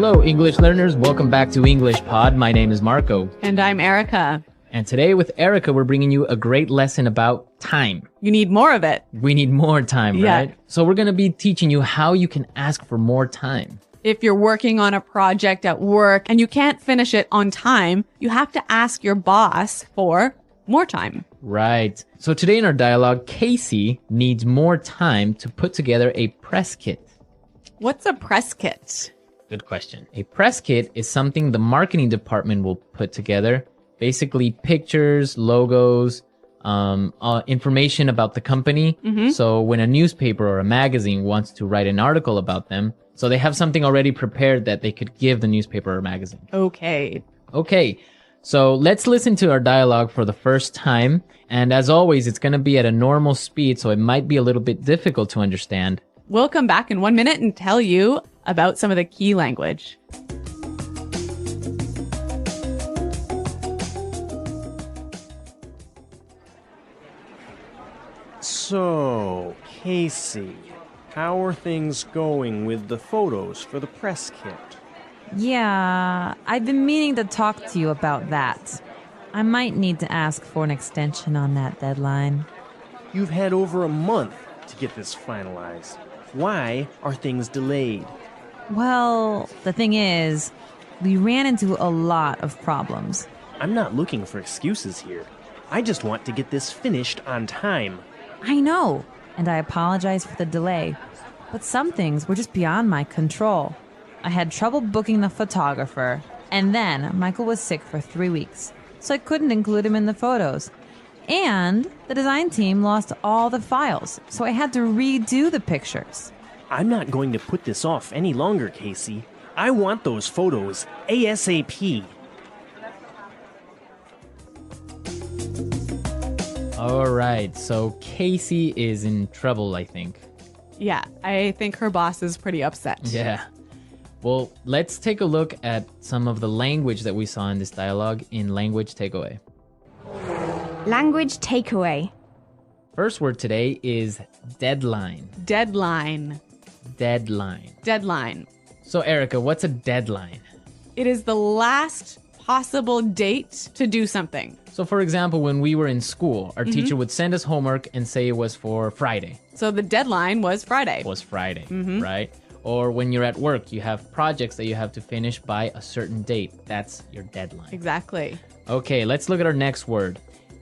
Hello, English learners. Welcome back to English Pod. My name is Marco. And I'm Erica. And today with Erica, we're bringing you a great lesson about time. You need more of it. We need more time, Yeah. right? So we're going to be teaching you how you can ask for more time. If you're working on a project at work and you can't finish it on time, you have to ask your boss for more time. Right. So today in our dialogue, Casey needs more time to put together a press kit. What's a press kit? Good question. A press kit is something the marketing department will put together. Basically pictures, logos, information about the company. So when a newspaper or a magazine wants to write an article about them, so they have something already prepared that they could give the newspaper or magazine. Okay. Okay, so let's listen to our dialogue for the first time. And as always, it's going to be at a normal speed, so it might be a little bit difficult to understand. We'll come back in 1 minute and tell you about some of the key language. So, Casey, how are things going with the photos for the press kit? Yeah, I've been meaning to talk to you about that. I might need to ask for an extension on that deadline. You've had over a month to get this finalized. Why are things delayed? Well, the thing is, we ran into a lot of problems. I'm not looking for excuses here. I just want to get this finished on time. I know, and I apologize for the delay, but some things were just beyond my control. I had trouble booking the photographer, and then Michael was sick for 3 weeks, so I couldn't include him in the photos. And the design team lost all the files, so I had to redo the pictures. I'm not going to put this off any longer, Casey. I want those photos ASAP. All right, so Casey is in trouble, I think. Yeah, I think her boss is pretty upset. Yeah. Well, let's take a look at some of the language that we saw in this dialogue in Language Takeaway. Language takeaway. First word today is deadline. Deadline. Deadline. Deadline. So, Erica, what's a deadline? It is the last possible date to do something. So, for example, when we were in school, our teacher would send us homework and say it was for Friday. So the deadline was Friday. Was Friday, right? Or when you're at work, you have projects that you have to finish by a certain date. That's your deadline. Exactly. Okay, let's look at our next word.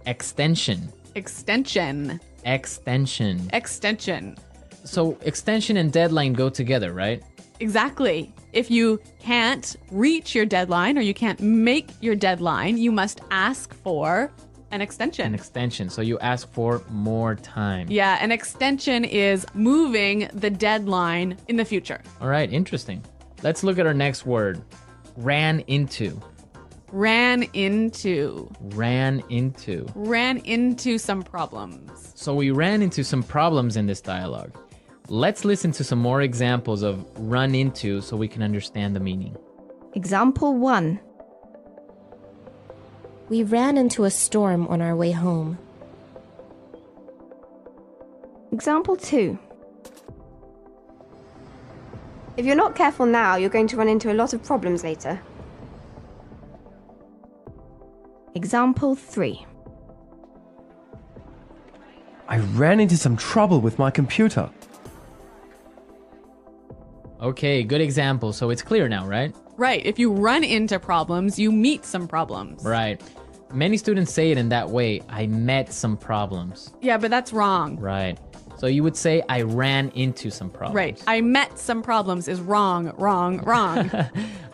Extension. Extension. Extension. Extension. So extension and deadline go together, right? Exactly. If you can't reach your deadline or you can't make your deadline, you must ask for an extension. An extension. So you ask for more time. Yeah, an extension is moving the deadline in the future. All right, interesting. Let's look at our next word. Ran into. Ran into. Ran into. Ran into some problems. So we ran into some problems in this dialogue. Let's listen to some more examples of run into so we can understand the meaning. Example 1. We ran into a storm on our way home. Example 2. If you're not careful now, you're going to run into a lot of problems later. Example 3. I ran into some trouble with my computer. Okay, good example. So it's clear now, right? Right. If you run into problems, you meet some problems. Right. Many students say it in that way. I met some problems. Yeah, but that's wrong. Right. So you would say I ran into some problems. Right. I met some problems is wrong, wrong, wrong.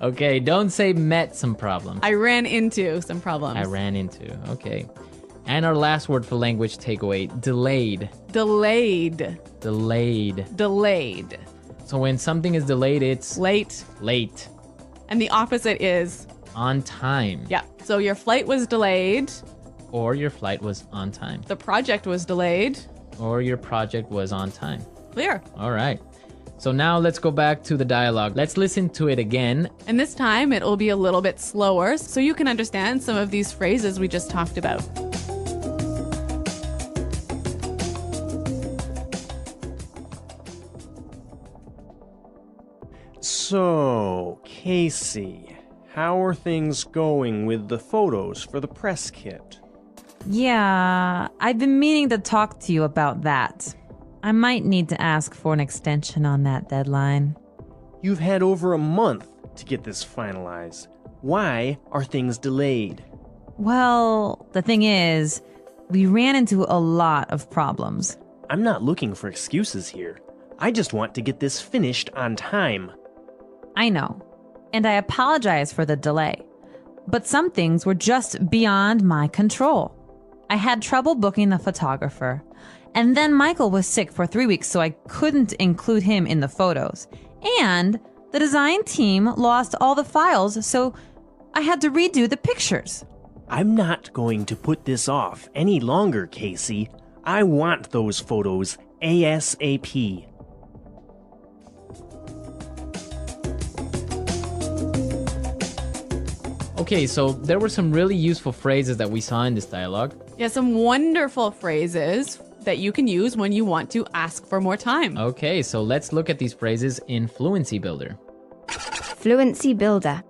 Okay, don't say met some problems. I ran into some problems. I ran into. Okay. And our last word for language takeaway, delayed. Delayed. Delayed. Delayed. So when something is delayed, it's Late. late. And the opposite is, On time. yeah. So your flight was delayed. Or your flight was on time. The project was delayed. Or your project was on time. Clear. All right. So now let's go back to the dialogue. Let's listen to it again. And this time it'll be a little bit slower so you can understand some of these phrases we just talked about. So, Casey, how are things going with the photos for the press kit? Yeah, I've been meaning to talk to you about that. I might need to ask for an extension on that deadline. You've had over a month to get this finalized. Why are things delayed? Well, the thing is, we ran into a lot of problems. I'm not looking for excuses here. I just want to get this finished on time. I know, and I apologize for the delay. But some things were just beyond my control. I had trouble booking the photographer, and then Michael was sick for 3 weeks, so I couldn't include him in the photos. And the design team lost all the files, so I had to redo the pictures. I'm not going to put this off any longer, Casey. I want those photos ASAP. Okay, so there were some really useful phrases that we saw in this dialogue. Yeah, some wonderful phrases that you can use when you want to ask for more time. Okay, so let's look at these phrases in Fluency Builder. Fluency Builder.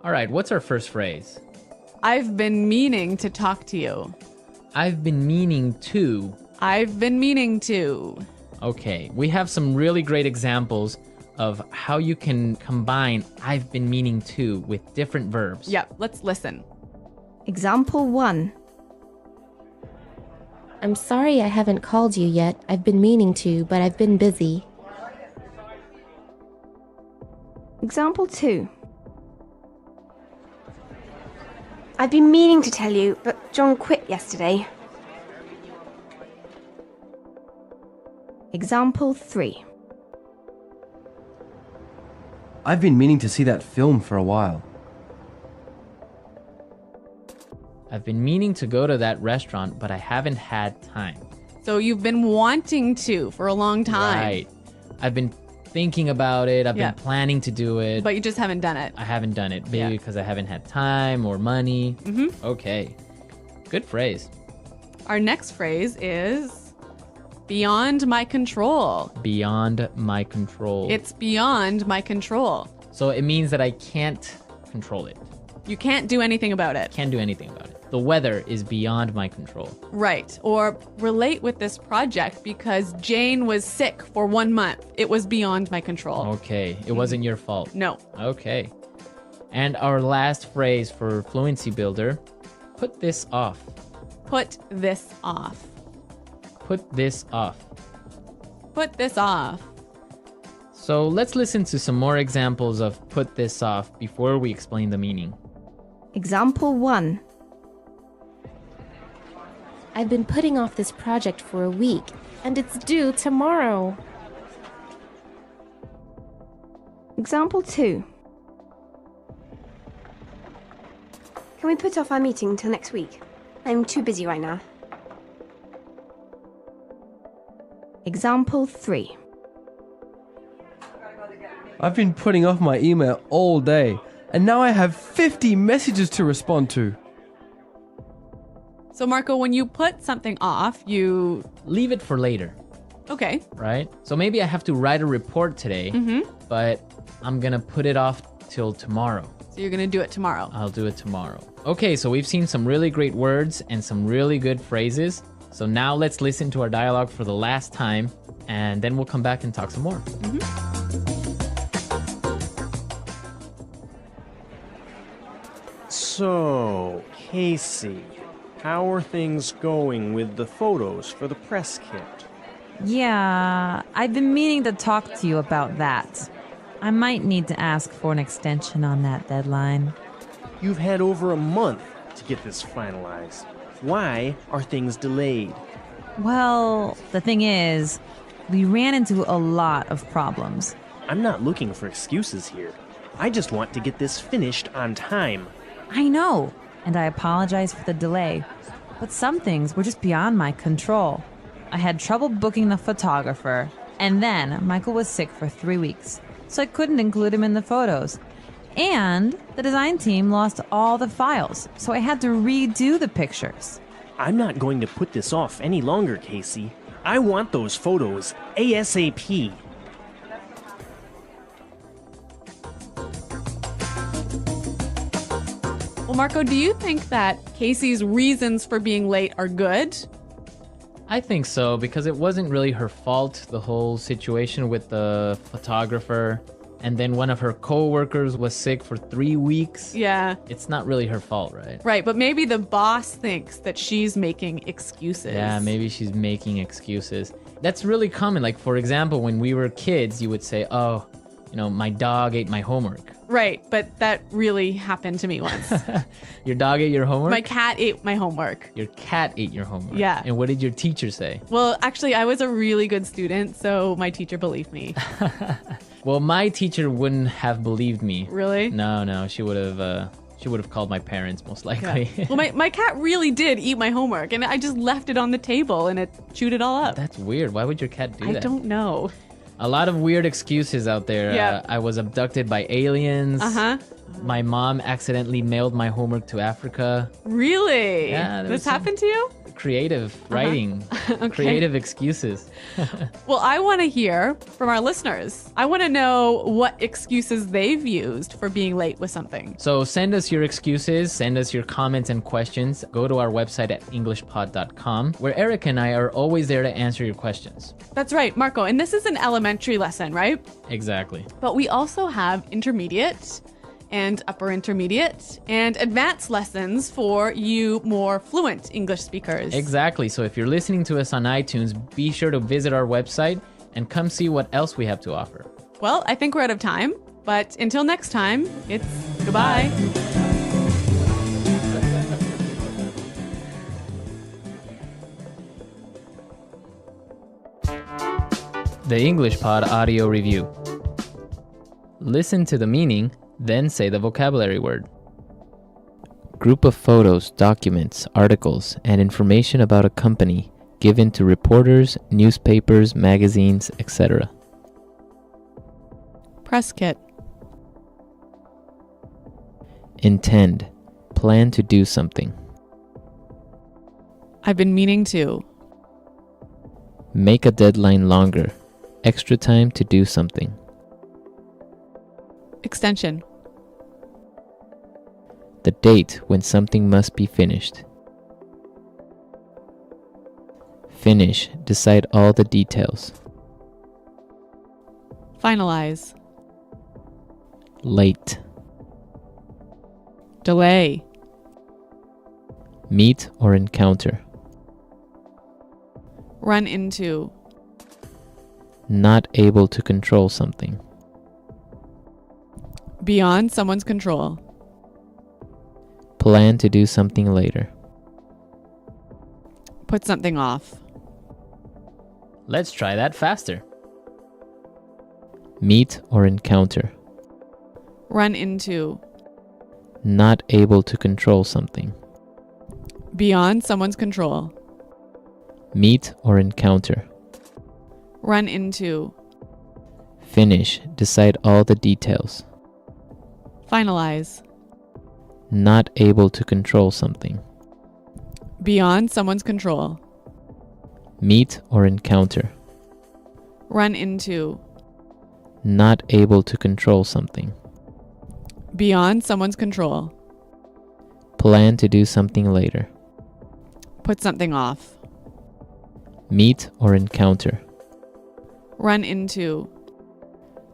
All right, what's our first phrase? I've been meaning to talk to you. I've been meaning to. I've been meaning to. Okay, we have some really great examples of how you can combine I've been meaning to with different verbs. Yep, let's listen. Example 1. I'm sorry I haven't called you yet. I've been meaning to, but I've been busy. Example 2. I've been meaning to tell you, but John quit yesterday. Example 3. I've been meaning to see that film for a while. I've been meaning to go to that restaurant, but I haven't had time. So you've been wanting to for a long time. Right. I've been thinking about it. I've Yeah. been planning to do it. But you just haven't done it. I haven't done it. Maybe Yeah. because I haven't had time or money. Mm-hmm. Okay. Good phrase. Our next phrase is beyond my control. Beyond my control. It's beyond my control. So it means that I can't control it. You can't do anything about it. Can't do anything about it. The weather is beyond my control. Right. Or relate with this project because Jane was sick for 1 month. It was beyond my control. Okay. It wasn't your fault. No. Okay. And our last phrase for Fluency Builder, put this off. Put this off. Put this off. Put this off. So let's listen to some more examples of put this off before we explain the meaning. Example 1. I've been putting off this project for a week, and it's due tomorrow. Example 2. Can we put off our meeting till next week? I'm too busy right now. Example 3. I've been putting off my email all day, and now I have 50 messages to respond to. So, Marco, when you put something off, you. Leave it for later, Okay. right? So maybe I have to write a report today, but I'm going to put it off till tomorrow. So you're going to do it tomorrow. I'll do it tomorrow. Okay, so we've seen some really great words and some really good phrases. So now let's listen to our dialogue for the last time, and then we'll come back and talk some more. So, Casey, how are things going with the photos for the press kit? Yeah, I've been meaning to talk to you about that. I might need to ask for an extension on that deadline. You've had over a month to get this finalized. Why are things delayed? Well, the thing is, we ran into a lot of problems. I'm not looking for excuses here. I just want to get this finished on time. I know, and I apologize for the delay. But some things were just beyond my control. I had trouble booking the photographer, and then Michael was sick for 3 weeks, so I couldn't include him in the photos. And the design team lost all the files, so I had to redo the pictures. I'm not going to put this off any longer, Casey. I want those photos ASAP. Marco, do you think that Casey's reasons for being late are good? I think so, because it wasn't really her fault, the whole situation with the photographer. And then one of her co-workers was sick for 3 weeks. Yeah. It's not really her fault, right? Right, but maybe the boss thinks that she's making excuses. Yeah, maybe she's making excuses. That's really common. Like, for example, when we were kids, you would say, oh, my dog ate my homework. Right, but that really happened to me once. Your dog ate your homework? My cat ate my homework. Your cat ate your homework? Yeah. And what did your teacher say? Well, actually, I was a really good student, so my teacher believed me. Well, my teacher wouldn't have believed me. Really? No, she would have called my parents most likely. Yeah. Well, my cat really did eat my homework, and I just left it on the table, and it chewed it all up. That's weird. Why would your cat do that? I don't know. A lot of weird excuses out there. Yeah. I was abducted by aliens. Uh-huh. My mom accidentally mailed my homework to Africa. Really? Yeah. This happened to you? Creative writing. Okay. Creative excuses. Well, I want to hear from our listeners. I want to know what excuses they've used for being late with something. So send us your excuses, send us your comments and questions. Go to our website at englishpod.com, where Eric and I are always there to answer your questions. That's right, Marco. And this is an elementary lesson, right? Exactly. But we also have intermediate and upper intermediate and advanced lessons for you more fluent English speakers. Exactly. So if you're listening to us on iTunes, be sure to visit our website and come see what else we have to offer. Well, I think we're out of time, but until next time, it's goodbye. The English Pod Audio Review. Listen to the meaning, then say the vocabulary word. Group of photos, documents, articles, and information about a company given to reporters, newspapers, magazines, etc. Press kit. Intend. Plan to do something. I've been meaning to. Make a deadline longer. Extra time to do something. Extension. The date when something must be finished. Finish. Decide all the details. Finalize. Late. Delay. Meet or encounter. Run into. Not able to control something. Beyond someone's control. Plan to do something later. Put something off. Let's try that faster. Meet or encounter. Run into. Not able to control something. Beyond someone's control. Meet or encounter. Run into. Finish. Decide all the details. Finalize. Not able to control something. Beyond someone's control. Meet or encounter. Run into. Not able to control something. Beyond someone's control. Plan to do something later. Put something off. Meet or encounter. Run into.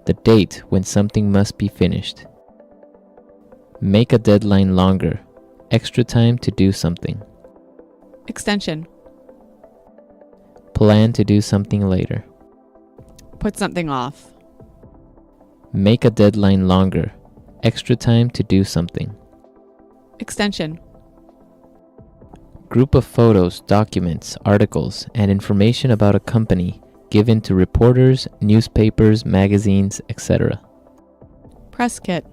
The date when something must be finished. Make a deadline longer. Extra time to do something. Extension. Plan to do something later. Put something off. Make a deadline longer. Extra time to do something. Extension. Group of photos, documents, articles, and information about a company given to reporters, newspapers, magazines, etc. Press kit.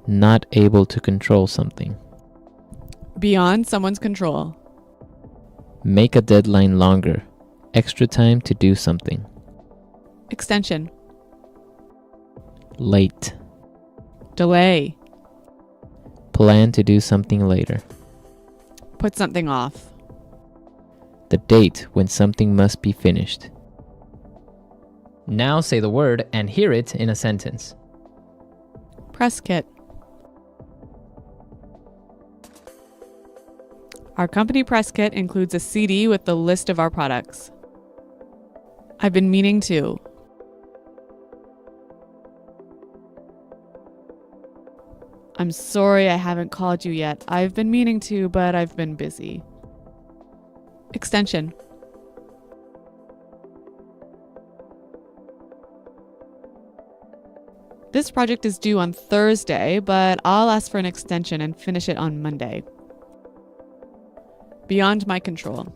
Not able to control something. Beyond someone's control. Make a deadline longer. Extra time to do something. Extension. Late. Delay. Plan to do something later. Put something off. The date when something must be finished. Now say the word and hear it in a sentence. Press kit. Our company press kit includes a CD with the list of our products. I've been meaning to. I'm sorry I haven't called you yet. I've been meaning to, but I've been busy. Extension. This project is due on Thursday, but I'll ask for an extension and finish it on Monday. Beyond my control.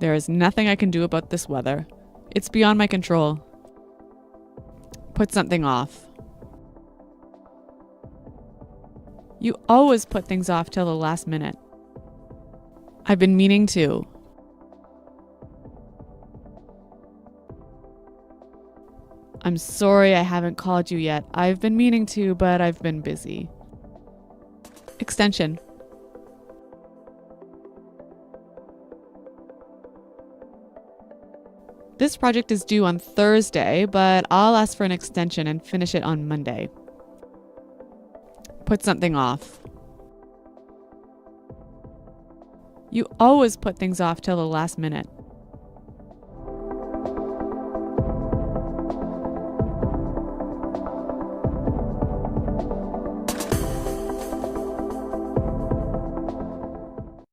There is nothing I can do about this weather. It's beyond my control. Put something off. You always put things off till the last minute. I've been meaning to. I'm sorry I haven't called you yet. I've been meaning to, but I've been busy. Extension. This project is due on Thursday, but I'll ask for an extension and finish it on Monday. Put something off. You always put things off till the last minute.